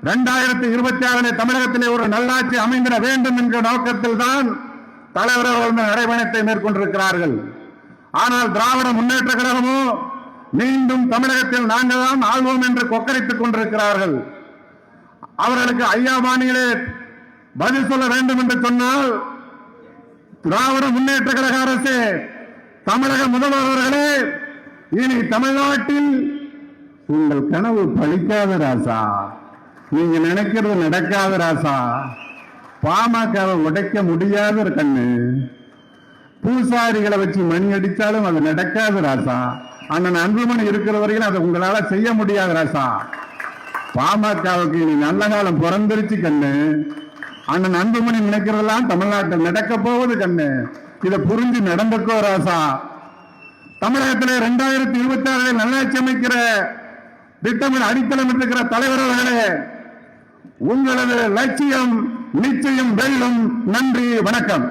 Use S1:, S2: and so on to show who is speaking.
S1: 2026 தமிழகத்திலே ஒரு நல்லாட்சி அமைந்திட வேண்டும் என்ற நோக்கத்தில் தான் தலைவர் அவர்கள் நடைபயணத்தை மேற்கொண்டிருக்கிறார்கள். ஆனால் திராவிட முன்னேற்ற கழகமோ மீண்டும் தமிழகத்தில் நாங்கள் தான் ஆள்வோம் என்று கொக்கரித்துக் கொண்டிருக்கிறார்கள். அவர்களுக்கு ஐயா பாணியிலே பதில் சொல்ல வேண்டும் என்று சொன்னால், திராவிட முன்னேற்ற கழக அரசு, தமிழக முதல்வர்களே, இனி தமிழ்நாட்டில் உங்கள் கனவு பலிக்காத ராசா, நீங்க நினைக்கிறது நடக்காத ராசா, பாமகவை உடைக்க முடியாத கண்ணு, பூசாரிகளை வச்சு மணி அடித்தாலும் அது நடக்காத ராசா, அண்ணன் அன்புமணி இருக்கிற வரைக்கும் அதை உங்களால செய்ய முடியாத ராசா, பாமகவுக்கு இனி நல்ல காலம் பிறந்திருச்சு கண்ணு, அண்ணன் அன்புமணி நினைக்கிறதெல்லாம் தமிழ்நாட்டில் நடக்க போவது கண்ணு, இதை புரிஞ்சு நடந்துக்கோ ராசா. தமிழகத்தில் 2026 நல்லாட்சி அமைக்கிற திட்டமில் அடித்தளம் இருக்கிற தலைவர் அவர்களே, உங்களது லட்சியம் நிச்சயம் வெல்லும். நன்றி, வணக்கம்.